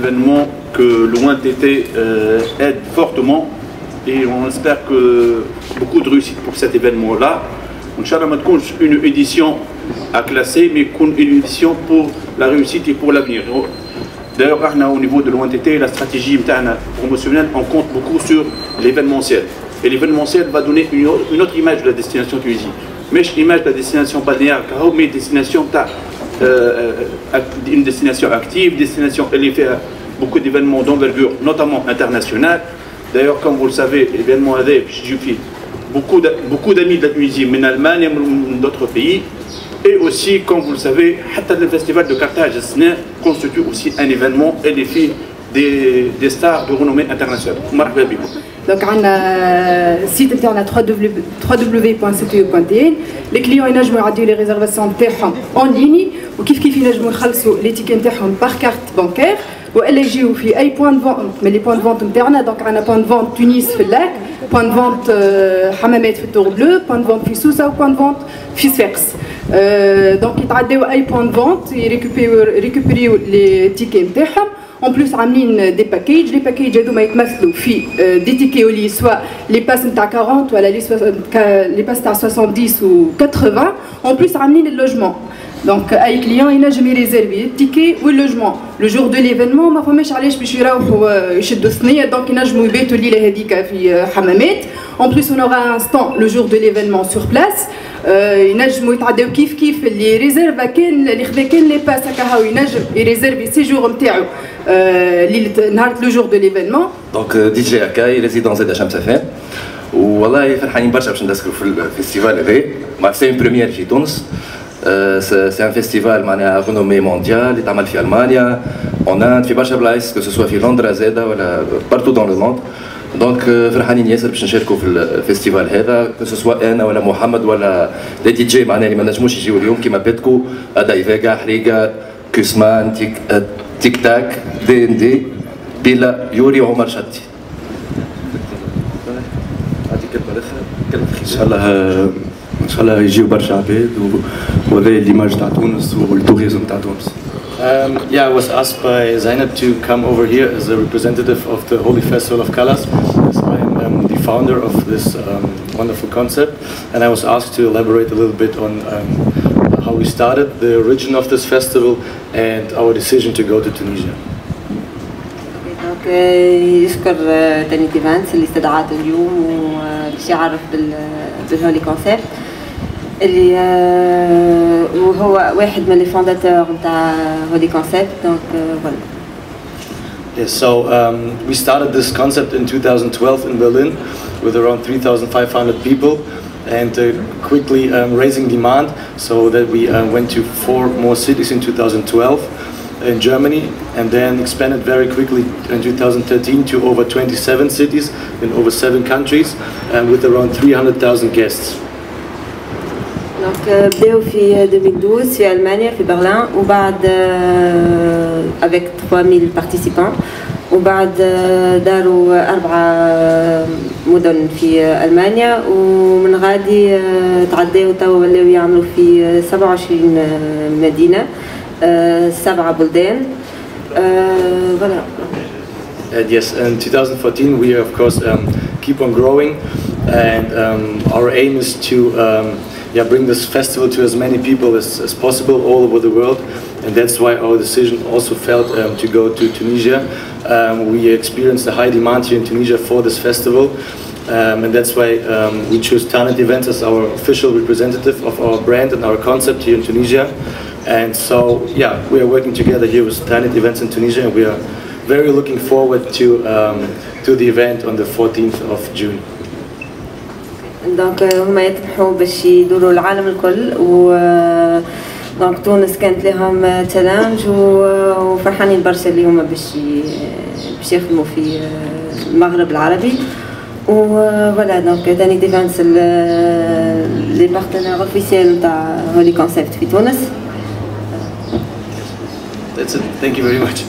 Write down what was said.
événements que l'ONTT aide fortement et on espère que beaucoup de réussite pour cet événement-là. Inch'Allah, ma tkunch une édition à classer, mais une édition pour la réussite et pour l'avenir. D'ailleurs, au niveau de l'ONTT, la stratégie promotionnelle, on compte beaucoup sur l'événementiel. Et l'événementiel va donner une autre image de la destination Tunisie. Mais l'image de la destination balnéaire, mais une destination active, destination elle fait beaucoup d'événements d'envergure, notamment internationale. D'ailleurs, comme vous le savez, l'événement ADEP, beaucoup d'amis de la Tunisie, mais en Allemagne et d'autres pays. Et aussi, comme vous le savez, le festival de Carthage constitue aussi un événement et défie des stars de renommée internationale. Donc, on a un site internet www.cte.tn. Les clients ont les réservations en ligne ou كيف ينجموا les tickets par carte bancaire. وإلا يجيو في أي بوان فونت من لي بوان فونت نتاعنا. دونك عندنا بوان فونت تونس في اللاك، بوان فونت حمامات في التور بلو، بوان فونت في سوسة وبوان فونت في صفاقس. دونك يتعداو أي بوان فونت يريكوبيريو لي تيكي نتاعهم. En plus, عاملين des packages. Les packages هذوما يتمثلوا في des tickets au lit, soit les passes نتاع 40 ولا les passes نتاع 70 ou 80. En plus, عاملين اللوجمون. Donc, أي كليون ينجم يريزيرفي التيكي واللوجمون. Le jour de l'événement ما فماش علاش باش يروحوا يشدوا ثنية، دونك ينجموا يبيتوا الليلة هذيك في حمامات. En plus, on aura un stand le jour de l'événement sur place. ينجموا يتعداو كيف اللي ريزيرفا كان اللي خذا كان لي باس هكا هو ينجم يريزيرفي سيجور نتاعو نهار لو جور دو ليفينمون. دونك دي جي اكاي ريزيدون زاد شمس فام، والله فرحانين برشا باش ندسكروا في الفيستيفال هذا. مع سي بريمير في تونس. سي ان فيستيفال معناها رينومي مونديال يتعمل في المانيا، اون اند، في برشا بلايص، كو سوسوا في لندن زاده ولا بارتو دون لو موند. دونك فرحانين ياسر باش نشاركوا في الفيستيفال هذا، كو سوسوا انا ولا محمد ولا لي دي جي معناها اللي ما نجموش يجيو اليوم كيما بيتكو، اداي فيغا، حريقه، كوسمان، تيك تاك، دي ان دي، بيلا، يوري، عمر شتي. ان شاء الله يجيو برشا عباد وهذا ليماج تاع تونس والتوريزم تاع تونس. Yeah, I was asked by Zainab to come over here as a representative of the Holy Festival of Colors. So I am the founder of this wonderful concept, and I was asked to elaborate a little bit on how we started, the origin of this festival, and our decision to go to Tunisia. Donc, يشكر تاني ديفانس اللي استدعاته اليوم باش يعرف بالهولي كونسيبت اللي وهو واحد من لي فونداتور نتاع هولي كونسيبت. دونك فوالا. Yes, so we started this concept in 2012 in Berlin with around 3,500 people, and quickly raising demand so that we went to 4 more cities in 2012 in Germany, and then expanded very quickly in 2013 to over 27 cities in over 7 countries, and with around 300,000 guests. Donc بداو في 2012 في ألمانيا في برلين، وبعد avec 3000 participants، وبعد داروا 4 مدن في ألمانيا، ومن غادي تعداو توا ولاو يعملوا في 27 مدينة، 7 بلدان. Voilà. Yes, in 2014 we of course keep on growing, and our aim is to bring this festival to as many people as possible all over the world, and that's why our decision also felt to go to Tunisia. We experienced a high demand here in Tunisia for this festival, and that's why we chose Talent Events as our official representative of our brand and our concept here in Tunisia. And so, yeah, we are working together here with Talent Events in Tunisia, and we are very looking forward to the event on the 14th of June. دونك هما يطمحوا باش يدوروا العالم الكل، و دونك تونس كانت لهم تشالنج، وفرحانين برشا اللي هما باش يخدموا في المغرب العربي. وفوالا دونك تاني ديفانس لي بارتنير اوفيسيال نتاع هولي كونسيبت في تونس. That's it. Thank you very much.